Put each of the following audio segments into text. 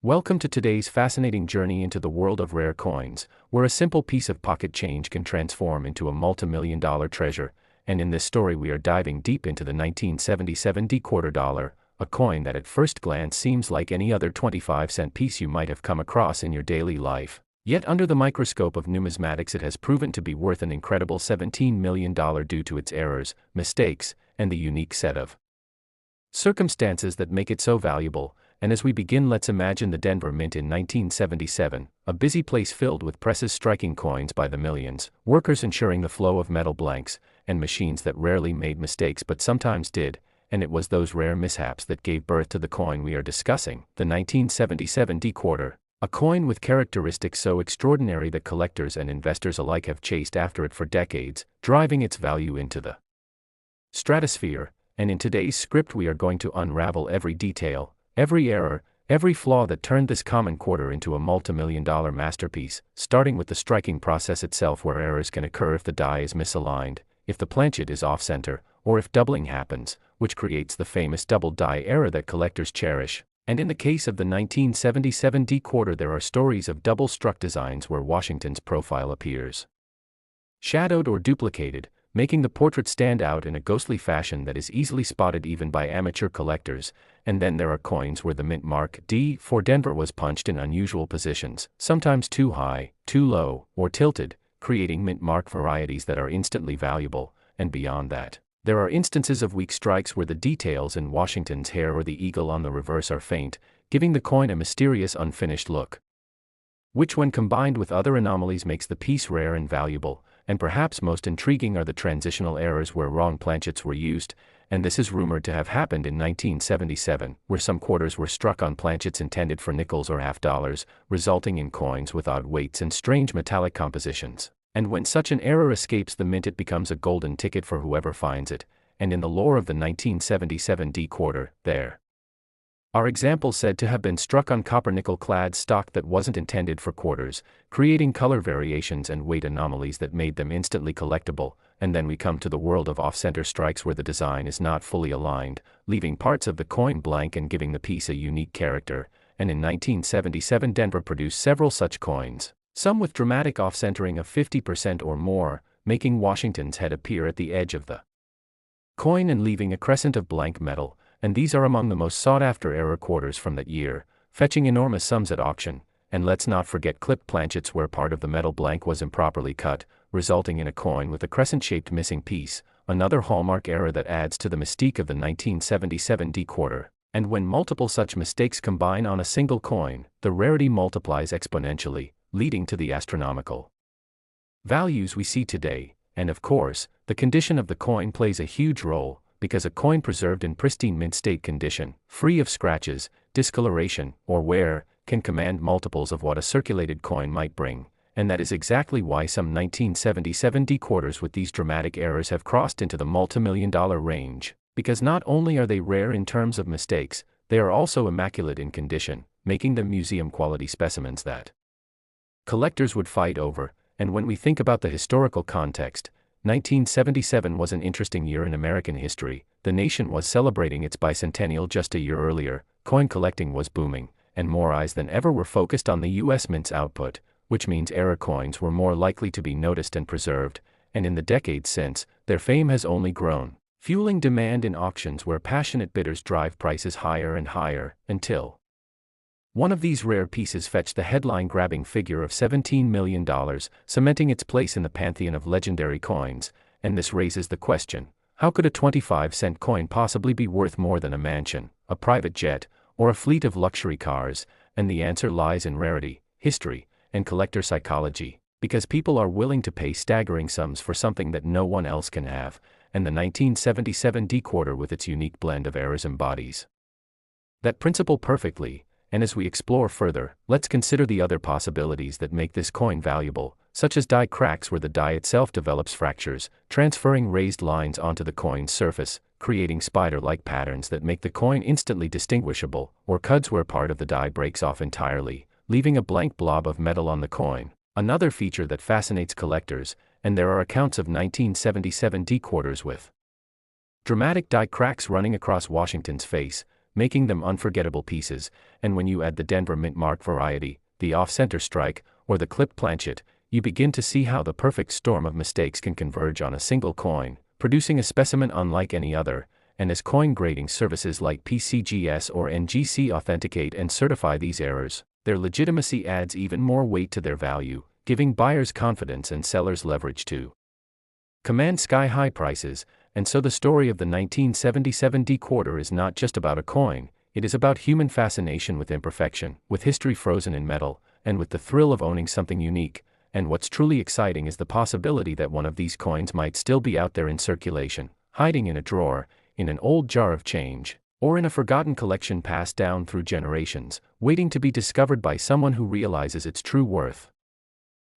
Welcome to today's fascinating journey into the world of rare coins, where a simple piece of pocket change can transform into a multi-million-dollar treasure, and in this story we are diving deep into the 1977 quarter dollar, a coin that at first glance seems like any other 25-cent piece you might have come across in your daily life. Yet under the microscope of numismatics it has proven to be worth an incredible $17 million due to its errors, mistakes, and the unique set of circumstances that make it so valuable. And as we begin, let's imagine the Denver Mint in 1977, a busy place filled with presses striking coins by the millions, workers ensuring the flow of metal blanks, and machines that rarely made mistakes but sometimes did, and it was those rare mishaps that gave birth to the coin we are discussing, the 1977 quarter, a coin with characteristics so extraordinary that collectors and investors alike have chased after it for decades, driving its value into the stratosphere. And in today's script we are going to unravel every detail, every error, every flaw that turned this common quarter into a multi-million-dollar masterpiece, starting with the striking process itself, where errors can occur if the die is misaligned, if the planchet is off-center, or if doubling happens, which creates the famous double die error that collectors cherish. And in the case of the 1977 quarter, there are stories of double-struck designs where Washington's profile appears shadowed or duplicated, making the portrait stand out in a ghostly fashion that is easily spotted even by amateur collectors. And then there are coins where the mint mark D for Denver was punched in unusual positions, sometimes too high, too low, or tilted, creating mint mark varieties that are instantly valuable. And beyond that, there are instances of weak strikes where the details in Washington's hair or the eagle on the reverse are faint, giving the coin a mysterious unfinished look, which when combined with other anomalies makes the piece rare and valuable. And perhaps most intriguing are the transitional errors where wrong planchets were used, and this is rumored to have happened in 1977, where some quarters were struck on planchets intended for nickels or half dollars, resulting in coins with odd weights and strange metallic compositions. And when such an error escapes the mint, it becomes a golden ticket for whoever finds it. And in the lore of the 1977 quarter, there are examples said to have been struck on copper nickel-clad stock that wasn't intended for quarters, creating color variations and weight anomalies that made them instantly collectible. And then we come to the world of off-center strikes where the design is not fully aligned, leaving parts of the coin blank and giving the piece a unique character. And in 1977 Denver produced several such coins, some with dramatic off-centering of 50% or more, making Washington's head appear at the edge of the coin and leaving a crescent of blank metal. And these are among the most sought-after error quarters from that year, fetching enormous sums at auction. And let's not forget clipped planchets where part of the metal blank was improperly cut, resulting in a coin with a crescent-shaped missing piece, another hallmark error that adds to the mystique of the 1977 quarter. And when multiple such mistakes combine on a single coin, the rarity multiplies exponentially, leading to the astronomical values we see today. And of course, the condition of the coin plays a huge role, because a coin preserved in pristine mint state condition, free of scratches, discoloration, or wear, can command multiples of what a circulated coin might bring. And that is exactly why some 1977 quarters with these dramatic errors have crossed into the multi-million-dollar range, because not only are they rare in terms of mistakes, they are also immaculate in condition, making them museum-quality specimens that collectors would fight over. And when we think about the historical context, 1977 was an interesting year in American history. The nation was celebrating its bicentennial just a year earlier, coin collecting was booming, and more eyes than ever were focused on the U.S. Mint's output, which means error coins were more likely to be noticed and preserved. And in the decades since, their fame has only grown, fueling demand in auctions where passionate bidders drive prices higher and higher, until one of these rare pieces fetched the headline-grabbing figure of $17 million, cementing its place in the pantheon of legendary coins. And this raises the question, how could a 25-cent coin possibly be worth more than a mansion, a private jet, or a fleet of luxury cars? And the answer lies in rarity, history, and collector psychology, because people are willing to pay staggering sums for something that no one else can have. And the 1977 quarter with its unique blend of errors embodies that principle perfectly. And as we explore further, let's consider the other possibilities that make this coin valuable, such as die cracks where the die itself develops fractures, transferring raised lines onto the coin's surface, creating spider-like patterns that make the coin instantly distinguishable, or cuts where part of the die breaks off entirely, leaving a blank blob of metal on the coin. Another feature that fascinates collectors, and there are accounts of 1977 quarters with dramatic die cracks running across Washington's face, making them unforgettable pieces, and when you add the Denver Mint Mark variety, the off-center strike, or the clipped planchet, you begin to see how the perfect storm of mistakes can converge on a single coin, producing a specimen unlike any other. And as coin grading services like PCGS or NGC authenticate and certify these errors, their legitimacy adds even more weight to their value, giving buyers confidence and sellers leverage to command sky-high prices. And so the story of the 1977 D-quarter is not just about a coin, it is about human fascination with imperfection, with history frozen in metal, and with the thrill of owning something unique. And what's truly exciting is the possibility that one of these coins might still be out there in circulation, hiding in a drawer, in an old jar of change, or in a forgotten collection passed down through generations, waiting to be discovered by someone who realizes its true worth.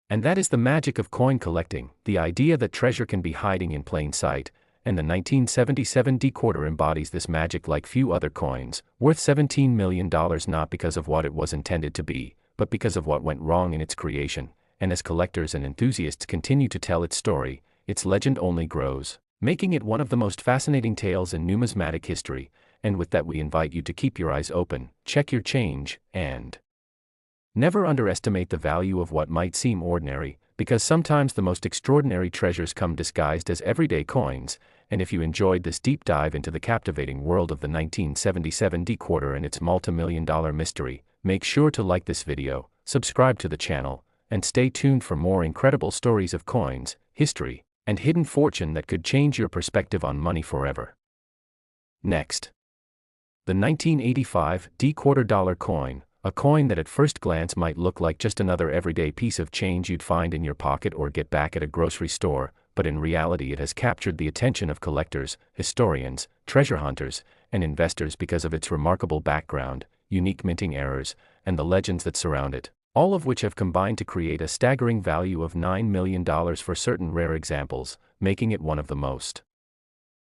And that is the magic of coin collecting, the idea that treasure can be hiding in plain sight, and the 1977 D-quarter embodies this magic like few other coins, worth $17 million not because of what it was intended to be, but because of what went wrong in its creation. And as collectors and enthusiasts continue to tell its story, its legend only grows, making it one of the most fascinating tales in numismatic history. And with that, we invite you to keep your eyes open, check your change, and never underestimate the value of what might seem ordinary, because sometimes the most extraordinary treasures come disguised as everyday coins. And if you enjoyed this deep dive into the captivating world of the 1977 D-quarter and its multi-million-dollar mystery, make sure to like this video, subscribe to the channel, and stay tuned for more incredible stories of coins, history, and hidden fortune that could change your perspective on money forever. Next, the 1985 D-quarter dollar coin, a coin that at first glance might look like just another everyday piece of change you'd find in your pocket or get back at a grocery store, but in reality it has captured the attention of collectors, historians, treasure hunters, and investors because of its remarkable background, unique minting errors, and the legends that surround it, all of which have combined to create a staggering value of $9 million for certain rare examples, making it one of the most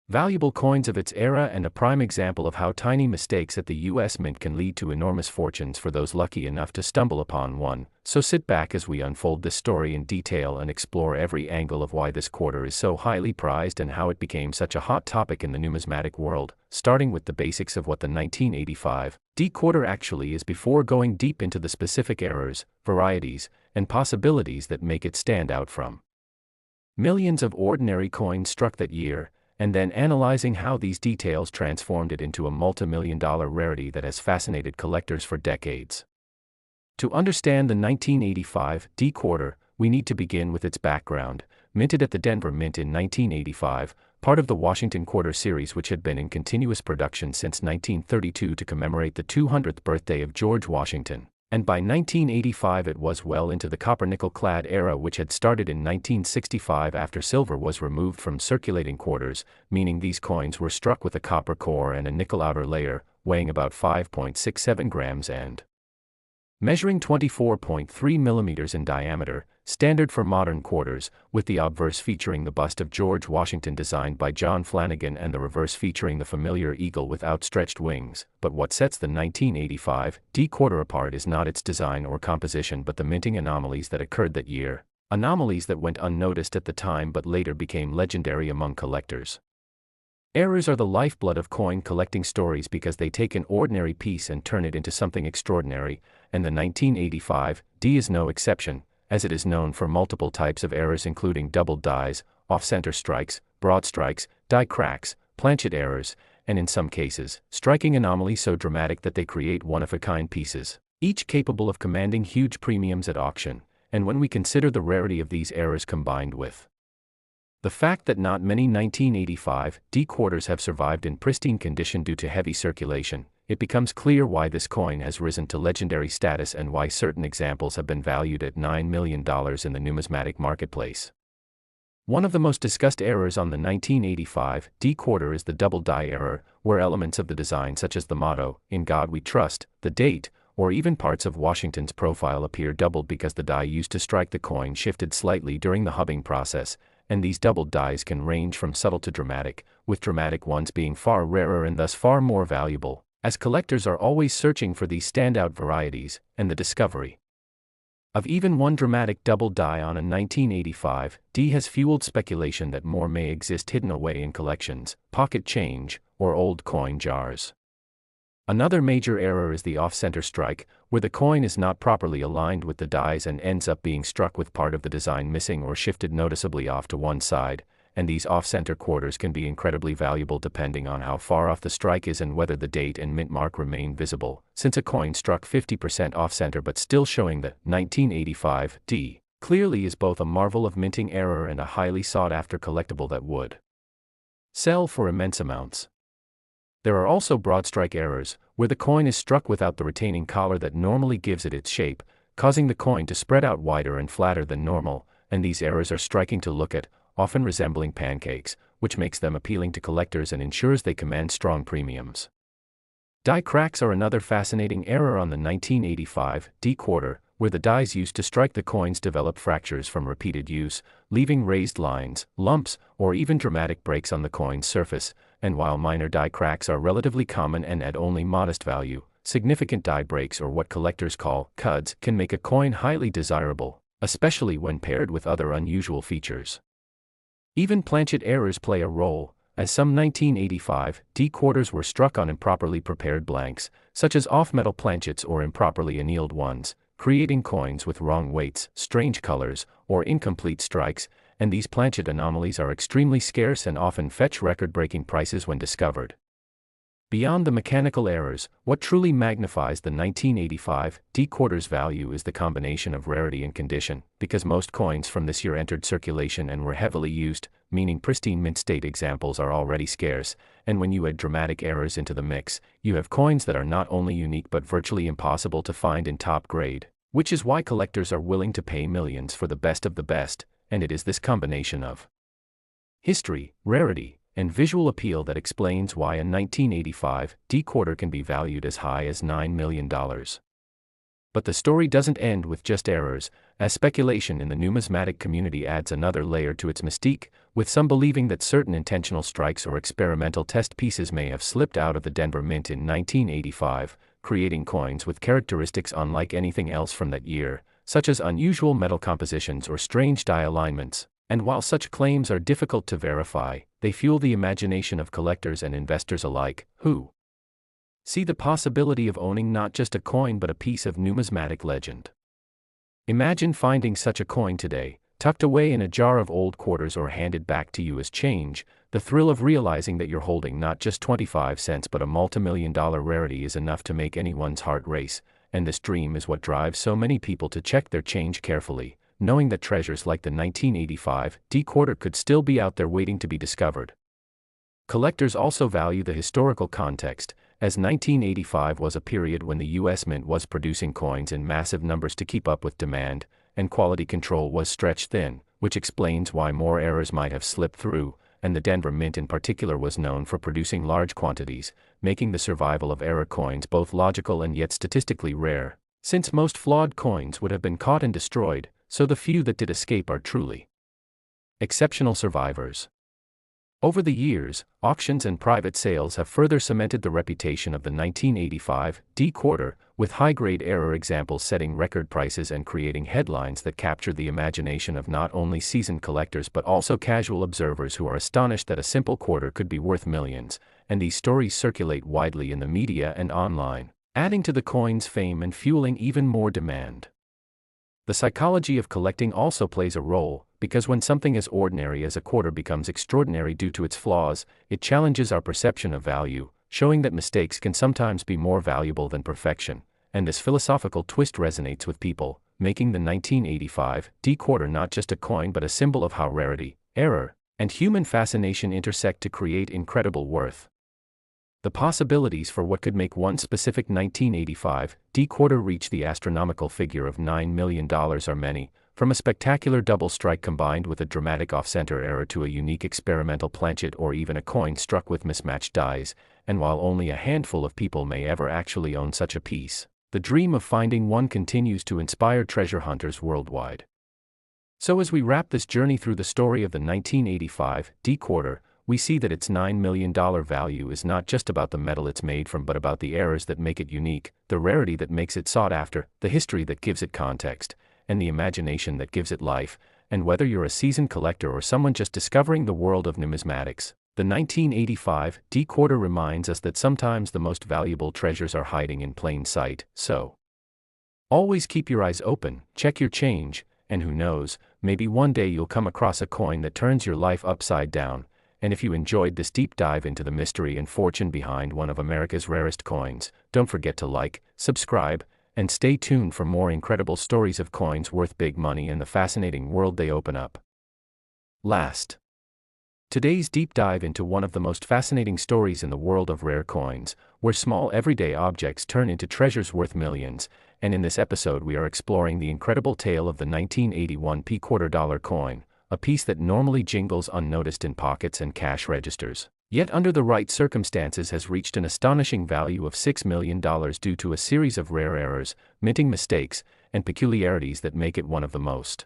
valuable coins of its era and a prime example of how tiny mistakes at the US Mint can lead to enormous fortunes for those lucky enough to stumble upon one. So sit back as we unfold this story in detail and explore every angle of why this quarter is so highly prized and how it became such a hot topic in the numismatic world, starting with the basics of what the 1985 D-quarter actually is before going deep into the specific errors, varieties, and possibilities that make it stand out from millions of ordinary coins struck that year, and then analyzing how these details transformed it into a multi-million-dollar rarity that has fascinated collectors for decades. To understand the 1985 D-quarter, we need to begin with its background. Minted at the Denver Mint in 1985, part of the Washington Quarter series which had been in continuous production since 1932 to commemorate the 200th birthday of George Washington. And by 1985 it was well into the copper-nickel-clad era which had started in 1965 after silver was removed from circulating quarters, meaning these coins were struck with a copper core and a nickel outer layer, weighing about 5.67 grams and measuring 24.3 millimeters in diameter, standard for modern quarters, with the obverse featuring the bust of George Washington designed by John Flanagan and the reverse featuring the familiar eagle with outstretched wings. But what sets the 1985 D-quarter apart is not its design or composition but the minting anomalies that occurred that year, anomalies that went unnoticed at the time but later became legendary among collectors. Errors are the lifeblood of coin collecting stories because they take an ordinary piece and turn it into something extraordinary, and the 1985 D is no exception, as it is known for multiple types of errors including double dies, off-center strikes, broad strikes, die cracks, planchet errors, and in some cases, striking anomalies so dramatic that they create one-of-a-kind pieces, each capable of commanding huge premiums at auction. And when we consider the rarity of these errors combined with the fact that not many 1985 D-quarters have survived in pristine condition due to heavy circulation, it becomes clear why this coin has risen to legendary status and why certain examples have been valued at $9 million in the numismatic marketplace. One of the most discussed errors on the 1985 D-quarter is the double die error, where elements of the design such as the motto, "In God We Trust," the date, or even parts of Washington's profile appear doubled because the die used to strike the coin shifted slightly during the hubbing process. And these doubled dies can range from subtle to dramatic, with dramatic ones being far rarer and thus far more valuable, as collectors are always searching for these standout varieties, and the discovery of even one dramatic double die on a 1985 D has fueled speculation that more may exist hidden away in collections, pocket change, or old coin jars. Another major error is the off-center strike, where the coin is not properly aligned with the dies and ends up being struck with part of the design missing or shifted noticeably off to one side, and these off-center quarters can be incredibly valuable depending on how far off the strike is and whether the date and mint mark remain visible, since a coin struck 50% off-center but still showing the 1985 D clearly is both a marvel of minting error and a highly sought-after collectible that would sell for immense amounts. There are also broad strike errors, where the coin is struck without the retaining collar that normally gives it its shape, causing the coin to spread out wider and flatter than normal, and these errors are striking to look at, often resembling pancakes, which makes them appealing to collectors and ensures they command strong premiums. Die cracks are another fascinating error on the 1985 D quarter, where the dies used to strike the coins develop fractures from repeated use, leaving raised lines, lumps, or even dramatic breaks on the coin's surface, and while minor die cracks are relatively common and at only modest value, significant die breaks, or what collectors call cuds, can make a coin highly desirable, especially when paired with other unusual features. Even planchet errors play a role, as some 1985 D quarters were struck on improperly prepared blanks, such as off-metal planchets or improperly annealed ones, creating coins with wrong weights, strange colors, or incomplete strikes, and these planchet anomalies are extremely scarce and often fetch record-breaking prices when discovered. Beyond the mechanical errors, what truly magnifies the 1985 D quarter's value is the combination of rarity and condition, because most coins from this year entered circulation and were heavily used, meaning pristine mint state examples are already scarce, and when you add dramatic errors into the mix, you have coins that are not only unique but virtually impossible to find in top grade, which is why collectors are willing to pay millions for the best of the best, and it is this combination of history, rarity, and visual appeal that explains why a 1985 D quarter can be valued as high as $9 million. But the story doesn't end with just errors, as speculation in the numismatic community adds another layer to its mystique, with some believing that certain intentional strikes or experimental test pieces may have slipped out of the Denver Mint in 1985, creating coins with characteristics unlike anything else from that year, such as unusual metal compositions or strange die alignments. And while such claims are difficult to verify, they fuel the imagination of collectors and investors alike, who see the possibility of owning not just a coin but a piece of numismatic legend. Imagine finding such a coin today, tucked away in a jar of old quarters or handed back to you as change. The thrill of realizing that you're holding not just 25 cents but a multimillion-dollar rarity is enough to make anyone's heart race, and this dream is what drives so many people to check their change carefully, knowing that treasures like the 1985 D quarter could still be out there waiting to be discovered. Collectors also value the historical context, as 1985 was a period when the U.S. Mint was producing coins in massive numbers to keep up with demand, and quality control was stretched thin, which explains why more errors might have slipped through, and the Denver Mint in particular was known for producing large quantities, making the survival of error coins both logical and yet statistically rare, since most flawed coins would have been caught and destroyed, so the few that did escape are truly exceptional survivors. Over the years, auctions and private sales have further cemented the reputation of the 1985 D quarter, with high-grade error examples setting record prices and creating headlines that capture the imagination of not only seasoned collectors but also casual observers who are astonished that a simple quarter could be worth millions, and these stories circulate widely in the media and online, adding to the coin's fame and fueling even more demand. The psychology of collecting also plays a role, because when something as ordinary as a quarter becomes extraordinary due to its flaws, it challenges our perception of value, showing that mistakes can sometimes be more valuable than perfection, and this philosophical twist resonates with people, making the 1985 D quarter not just a coin but a symbol of how rarity, error, and human fascination intersect to create incredible worth. The possibilities for what could make one specific 1985 D quarter reach the astronomical figure of $9 million are many, from a spectacular double strike combined with a dramatic off-center error to a unique experimental planchet or even a coin struck with mismatched dies, and while only a handful of people may ever actually own such a piece, the dream of finding one continues to inspire treasure hunters worldwide. So as we wrap this journey through the story of the 1985 D quarter, we see that its $9 million value is not just about the metal it's made from but about the errors that make it unique, the rarity that makes it sought after, the history that gives it context, and the imagination that gives it life. And whether you're a seasoned collector or someone just discovering the world of numismatics, The 1985 D quarter reminds us that sometimes the most valuable treasures are hiding in plain sight, so always keep your eyes open, check your change, and who knows, maybe one day you'll come across a coin that turns your life upside down. And if you enjoyed this deep dive into the mystery and fortune behind one of America's rarest coins, don't forget to like, subscribe, and stay tuned for more incredible stories of coins worth big money and the fascinating world they open up. Last. Today's deep dive into one of the most fascinating stories in the world of rare coins, where small everyday objects turn into treasures worth millions, and in this episode we are exploring the incredible tale of the 1981 quarter dollar coin, a piece that normally jingles unnoticed in pockets and cash registers, yet under the right circumstances has reached an astonishing value of $6 million due to a series of rare errors, minting mistakes, and peculiarities that make it one of the most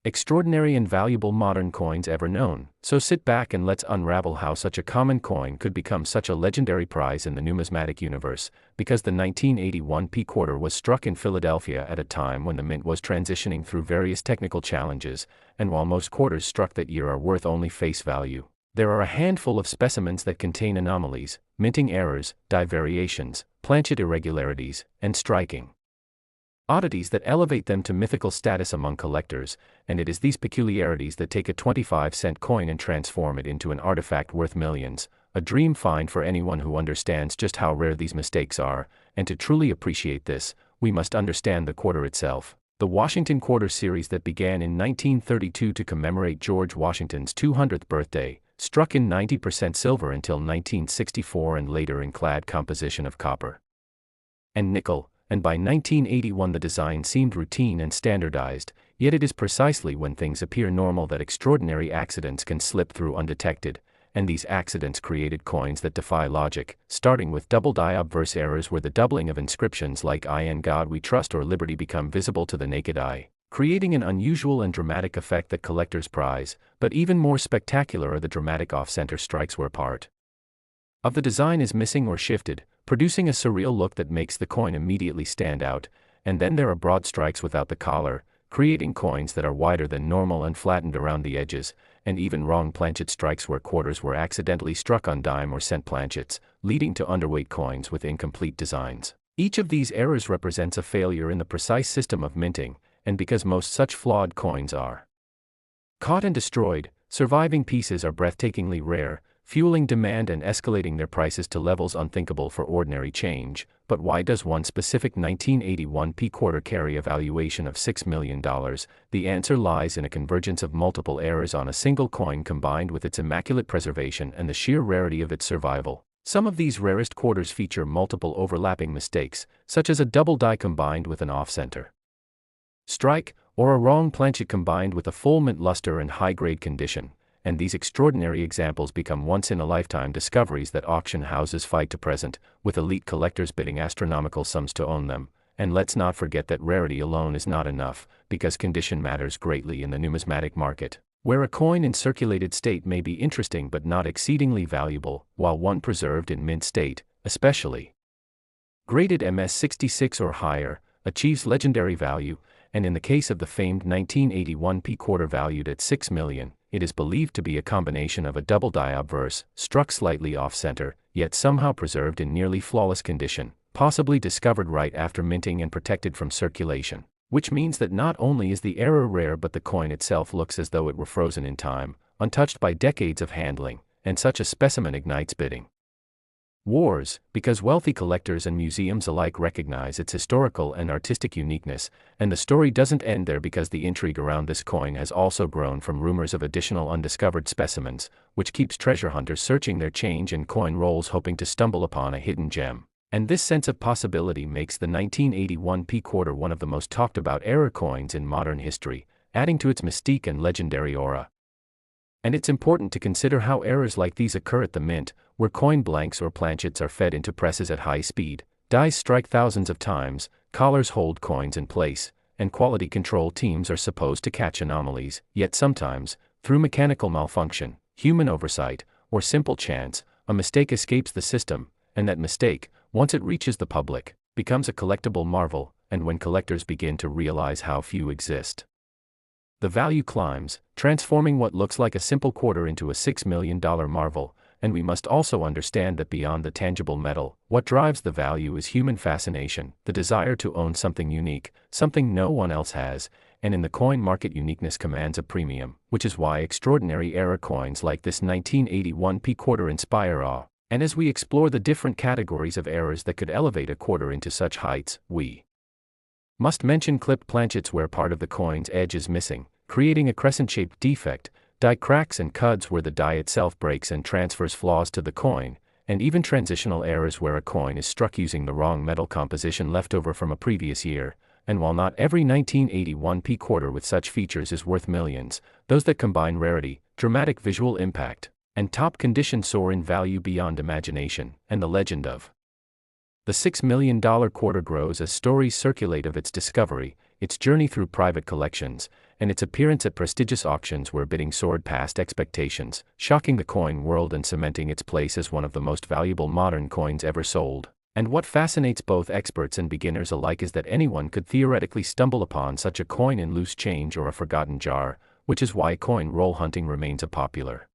extraordinary and valuable modern coins ever known. So sit back and let's unravel how such a common coin could become such a legendary prize in the numismatic universe, because the 1981 quarter was struck in Philadelphia at a time when the mint was transitioning through various technical challenges, and while most quarters struck that year are worth only face value, there are a handful of specimens that contain anomalies, minting errors, die variations, planchet irregularities, and striking oddities that elevate them to mythical status among collectors, and it is these peculiarities that take a 25-cent coin and transform it into an artifact worth millions, a dream find for anyone who understands just how rare these mistakes are, and to truly appreciate this, we must understand the quarter itself. The Washington Quarter series that began in 1932 to commemorate George Washington's 200th birthday, struck in 90% silver until 1964 and later in clad composition of copper and nickel, and by 1981 the design seemed routine and standardized, yet it is precisely when things appear normal that extraordinary accidents can slip through undetected, and these accidents created coins that defy logic, starting with double die obverse errors where the doubling of inscriptions like "I in God We Trust" or "Liberty" become visible to the naked eye, creating an unusual and dramatic effect that collectors prize, but even more spectacular are the dramatic off-center strikes where part of the design is missing or shifted, producing a surreal look that makes the coin immediately stand out, and then there are broad strikes without the collar, creating coins that are wider than normal and flattened around the edges, and even wrong planchet strikes where quarters were accidentally struck on dime or cent planchets, leading to underweight coins with incomplete designs. Each of these errors represents a failure in the precise system of minting, and because most such flawed coins are caught and destroyed, surviving pieces are breathtakingly rare, fueling demand and escalating their prices to levels unthinkable for ordinary change. But why does one specific 1981 quarter carry a valuation of $6 million? The answer lies in a convergence of multiple errors on a single coin combined with its immaculate preservation and the sheer rarity of its survival. Some of these rarest quarters feature multiple overlapping mistakes, such as a double die combined with an off-center strike, or a wrong planchet combined with a full mint luster and high-grade condition. And these extraordinary examples become once-in-a-lifetime discoveries that auction houses fight to present, with elite collectors bidding astronomical sums to own them. And let's not forget that rarity alone is not enough, because condition matters greatly in the numismatic market, where a coin in circulated state may be interesting but not exceedingly valuable, while one preserved in mint state, especially graded MS-66 or higher, achieves legendary value, and in the case of the famed 1981 quarter valued at $6 million, it is believed to be a combination of a double die obverse, struck slightly off-center, yet somehow preserved in nearly flawless condition, possibly discovered right after minting and protected from circulation, which means that not only is the error rare but the coin itself looks as though it were frozen in time, untouched by decades of handling, and such a specimen ignites bidding wars, because wealthy collectors and museums alike recognize its historical and artistic uniqueness, and the story doesn't end there because the intrigue around this coin has also grown from rumors of additional undiscovered specimens, which keeps treasure hunters searching their change and coin rolls hoping to stumble upon a hidden gem. And this sense of possibility makes the 1981 quarter one of the most talked about error coins in modern history, adding to its mystique and legendary aura. And it's important to consider how errors like these occur at the mint, where coin blanks or planchets are fed into presses at high speed, dies strike thousands of times, collars hold coins in place, and quality control teams are supposed to catch anomalies, yet sometimes, through mechanical malfunction, human oversight, or simple chance, a mistake escapes the system, and that mistake, once it reaches the public, becomes a collectible marvel, and when collectors begin to realize how few exist The value climbs, transforming what looks like a simple quarter into a $6 million marvel, and we must also understand that beyond the tangible metal, what drives the value is human fascination, the desire to own something unique, something no one else has, and in the coin market uniqueness commands a premium, which is why extraordinary era coins like this 1981 p quarter inspire awe. And as we explore the different categories of errors that could elevate a quarter into such heights, we must mention clipped planchets where part of the coin's edge is missing, creating a crescent-shaped defect, die cracks and cuds where the die itself breaks and transfers flaws to the coin, and even transitional errors where a coin is struck using the wrong metal composition left over from a previous year. And while not every 1981 p quarter with such features is worth millions, those that combine rarity, dramatic visual impact, and top condition soar in value beyond imagination. And the legend of the $6 million quarter grows as stories circulate of its discovery, its journey through private collections, and its appearance at prestigious auctions where bidding soared past expectations, shocking the coin world and cementing its place as one of the most valuable modern coins ever sold. And what fascinates both experts and beginners alike is that anyone could theoretically stumble upon such a coin in loose change or a forgotten jar, which is why coin roll hunting remains a popular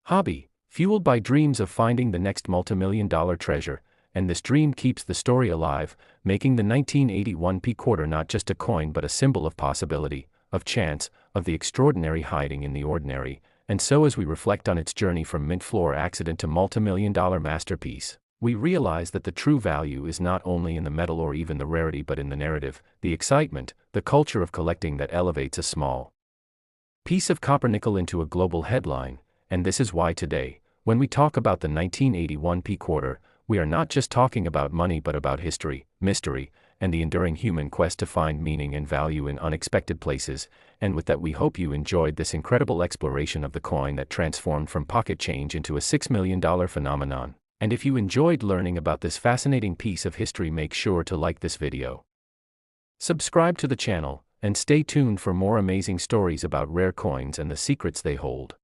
hobby, fueled by dreams of finding the next multimillion-dollar treasure. And this dream keeps the story alive, making the 1981 p quarter not just a coin but a symbol of possibility, of chance, of the extraordinary hiding in the ordinary. And so as we reflect on its journey from mint floor accident to multimillion-dollar masterpiece, we realize that the true value is not only in the metal or even the rarity but in the narrative, the excitement, the culture of collecting that elevates a small piece of copper nickel into a global headline. And this is why today, when we talk about the 1981 p quarter, we are not just talking about money but about history, mystery, and the enduring human quest to find meaning and value in unexpected places. And with that, we hope you enjoyed this incredible exploration of the coin that transformed from pocket change into a $6 million phenomenon. And if you enjoyed learning about this fascinating piece of history, make sure to like this video, subscribe to the channel, and stay tuned for more amazing stories about rare coins and the secrets they hold.